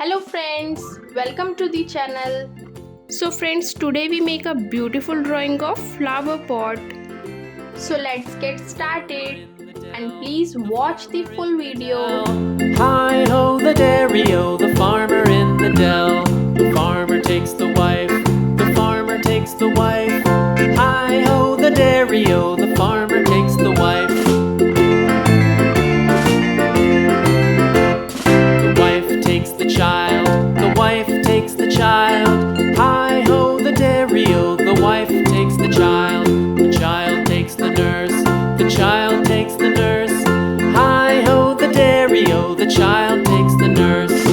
Hello friends, welcome to the channel. So friends, today we make a beautiful drawing of flower pot. So let's get started and please watch the full video. Hi ho the dairy-o, the farmer in the dell. The farmer takes the wife, the farmer takes the wife. Hi ho the dairy-o, the farmer takes the wife. The wife takes the child, the wife takes the child. Hi ho the dairy-o, the wife takes the child. The child takes the nurse, the child takes the nurse. Hi ho the dairy-o, the child takes the nurse.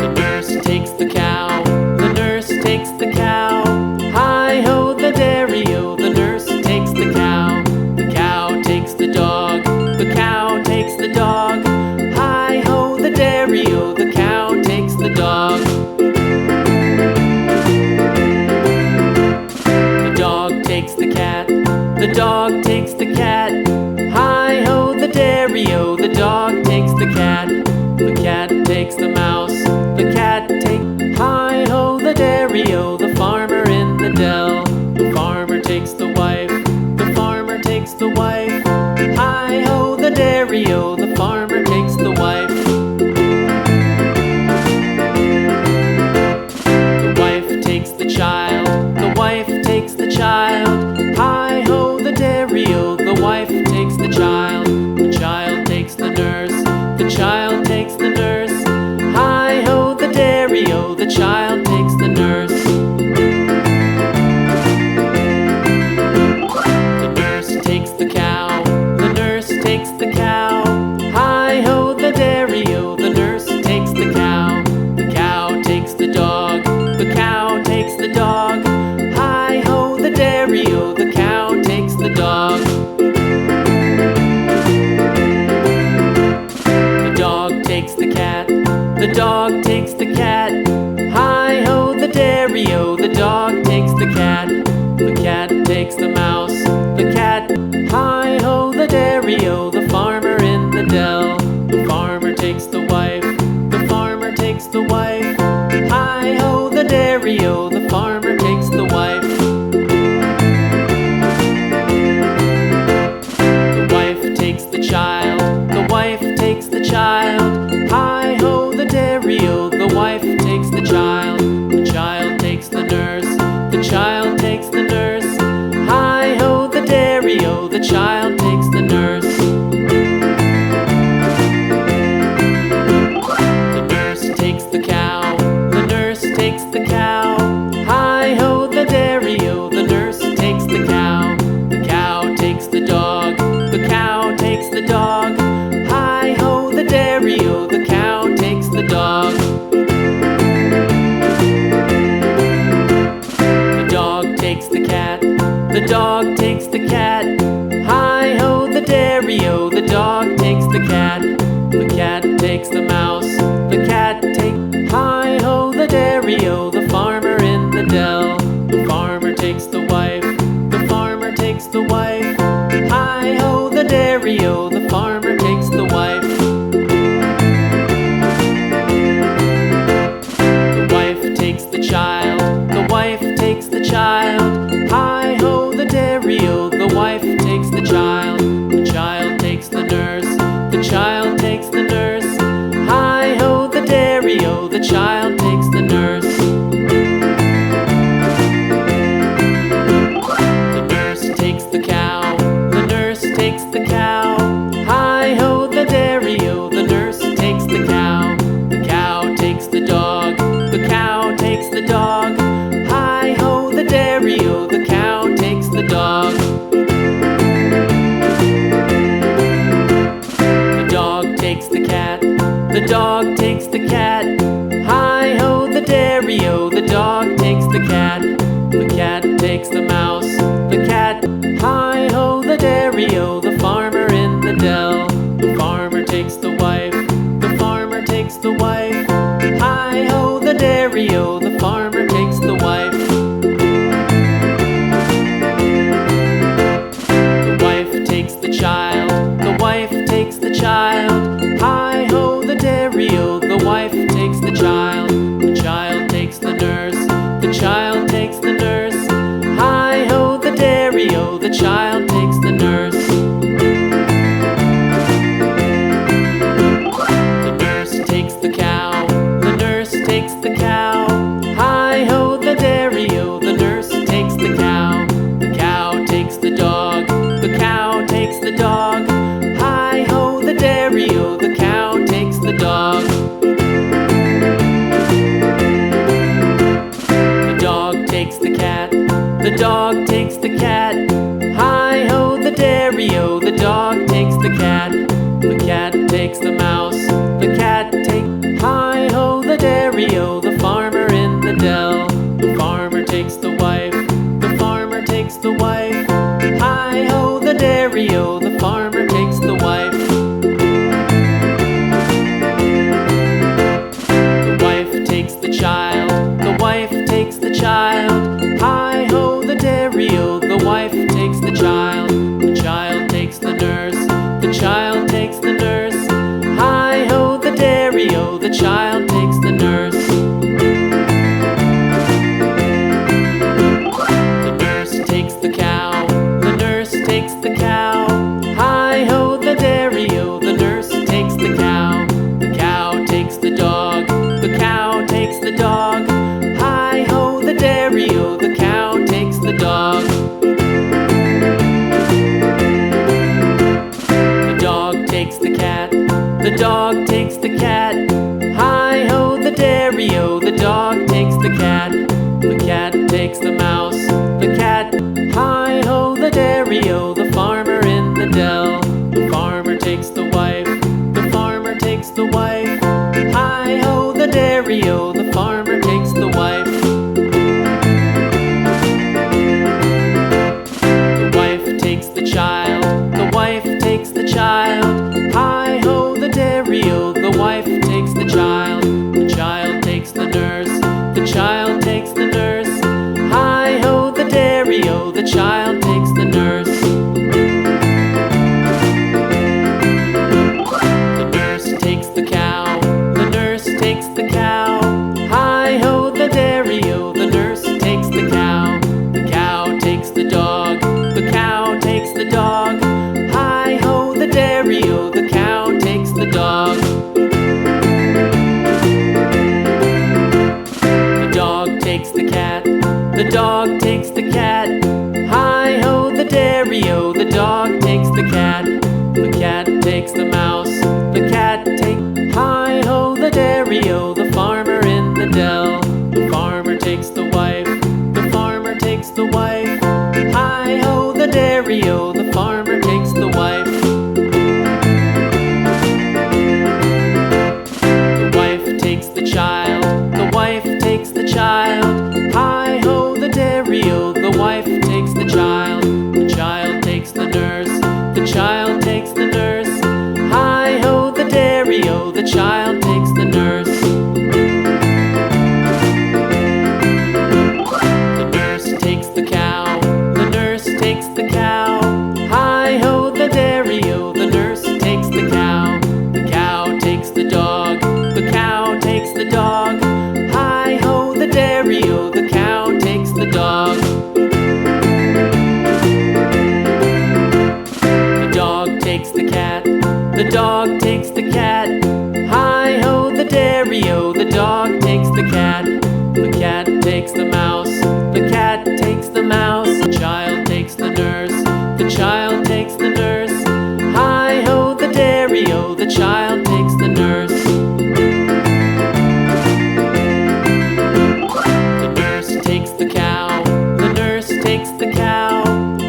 The nurse takes the cow, the nurse takes the cow. Hi ho the dairy-o, the nurse takes the cow. The cow takes the dog, the cow takes the dog. Hi ho the dairy-o, the cow takes the dog. The dog takes the cat, the dog takes the cat. Hi ho the dairy-o, the dog takes the cat. The cat takes the mouse, the cat takes. Hi ho the dairy-o, the farmer in the dell. The farmer takes the wife, the farmer takes the wife. Hi ho the dairy-o, the farmer takes the wife. The wife takes the child, the wife takes the child. Hi ho the dairy-o, the wife takes the child. The child takes the nurse, the child takes the nurse. Hi ho the dairy-o, the child takes the nurse. The nurse takes the cow, the nurse takes the cow. Hi ho the dairy-o, the nurse takes the cow. The cow takes the dog, the cow takes the dog. Hi ho the dairy-o, the cow takes the dog. The dog takes the cat, the dog takes the cat. Hi ho the dairy-o, the dog takes the cat. The cat takes the mouse, the cat. Hi ho the dairy-o, the farmer in the dell. The farmer takes the wife, the farmer takes the wife. Hi ho the dairy-o, the farmer takes the wife. The wife takes the child, the wife takes the child. Hi ho the dairy-o, the wife takes the child. The child takes the nurse, the child takes the nurse. Hi ho the dairy-o, the child takes the nurse. The nurse takes the cow, the nurse takes the cow. Hi ho the dairy-o, the nurse takes the cow. The cow takes the dog, the cow takes the dog. Hi ho the dairy-o, the cow takes the dog. The dog takes the cat, the dog takes the cat. Hi ho the dairy-o, the dog takes the cat. The cat takes the mouse, the cat takes. Hi ho the dairy-o, the farmer in the dell. The farmer takes the wife, the farmer takes the wife. Hi ho the dairy-o, the farmer takes the wife. The wife takes the child, the wife takes the child. Hi ho the dairy-o, the wife takes the child. The child takes the nurse, the child takes the nurse. Hi ho the dairy-o, the child takes the nurse. The nurse takes the cow, the nurse takes the cow. Hi ho the dairy-o, the nurse takes the cow. The cow takes the dog, the cow takes the dog. Hi ho the dairy-o, the cow takes the dog. The dog takes the cat, the dog takes the cat. Hi ho the dairy-o, the dog takes the cat. The cat takes the mouse, the cat. Hi ho the dairy-o, the farmer in the dell. The farmer takes the wife, the farmer takes the wife. Hi ho the dairy-o, the farmer takes the wife. The wife takes the child, the wife takes the child. child takes the nurse. The nurse takes the cow, the nurse takes the cow. Hi-ho the dairy-o, the nurse takes the cow. The cow takes the dog, the cow takes the dog. Hi-ho the dairy-o, the cow takes the dog. The dog takes the cat, the dog takes the cat. Hi-ho the dairy-o, the dog takes the cat. The cat takes the mouse, the cat takes. Hi-ho the dairy-o, the farmer in the dell. The farmer takes the wife, the farmer takes the wife. Hi-ho the dairy-o, the farmer takes the wife. The wife takes the child, the wife takes the child. Hi-ho the dairy-o, the wife takes the child. The child takes the nurse, the child takes the nurse. Hi-ho the dairy-o, the child takes the nurse. The nurse takes the cow, the nurse takes the cow. Hi-ho the dairy-o, the nurse takes the cow. The cow takes the dog, the cow takes the dog. Hi-ho the dairy-o, the cow takes the dog. The dog takes the cat, the dog takes the cat. Hi-ho the dairy-o, the dog takes the cat. The cat takes the mouse, the cat. Hi-ho the dairy-o, the farmer in the dell. The farmer takes the wife, the farmer takes the wife. Hi-ho the dairy-o, the farmer takes the wife. The wife takes the child, the wife takes the child. Hi-ho the dairy-o, the wife takes the child. The child takes the nurse, the child takes the nurse. Hi-ho the dairy-o, the child takes the nurse. The nurse takes the cow, the nurse takes the cow. Hi-ho the dairy-o, the nurse takes the cow. The cow takes the dog, the cow takes the dog. Hi-ho the dairy-o, the cow takes the dog. The dog takes the cat, the dog takes the cat. Hi-ho the dairy-o, the dog takes the cat. The cat takes the mouse, the cat takes. Hi-ho the dairy-o, the farmer in the dell. The farmer takes the wife, the farmer takes the wife. Hi-ho the dairy-o, the farmer takes the wife. The wife takes the child, the wife takes the child. Hi-ho the dairy-o, the wife takes the child. The child takes the nurse, the child takes the nurse. Hi-ho the dairy-o, the child takes the nurse. The nurse takes the cow, the nurse takes the cow. Hi-ho the dairy-o, the nurse takes the cow. The cow takes the dog, the cow takes the dog. Hi-ho the dairy-o, the cow takes the dog. The dog takes the cat, the dog takes the cat. Hi-ho the dairy-o, the dog takes the cat. The cat takes the mouse, the cat takes the mouse. The child takes the nurse, the child takes the nurse. Hi-ho the dairy-o, the child takes the nurse. The nurse takes the cow, the nurse takes the cow.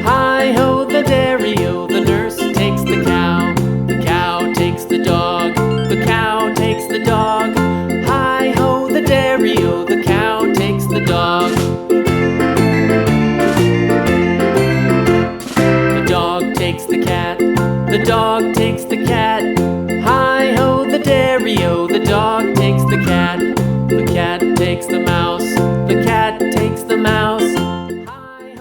Hi-ho the dairy-o, the nurse takes the cow. The cow takes the dog, the cow takes the dog. Hi-ho the dairy-o, the cow takes the dog. The dog takes the cat, the dog takes the cat. Hi-ho the dairy-o, the dog takes the cat. The cat takes the mouse, the cat takes the mouse.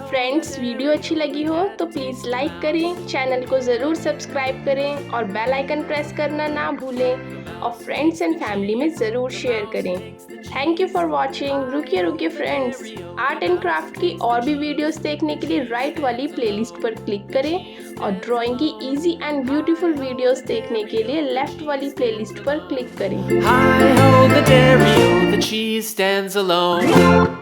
Friends video अच्छी लगी हो तो please like करें, channel को ज़रूर subscribe करें और bell icon press करना ना भूलें और फ्रेंड्स एंड फैमिली में ज़रूर शेयर करें। Thank you for watching. रुकिए फ्रेंड्स, आर्ट एंड क्राफ्ट की और भी वीडियोस देखने के लिए राइट वाली प्लेलिस्ट पर क्लिक करें और ड्राइंग की इजी एंड ब्यूटीफुल वीडियोस देखने के लिए लेफ्ट वाली प्लेलिस्ट पर क्लिक करें। Hi ho, the dairy-o, the cheese stands alone.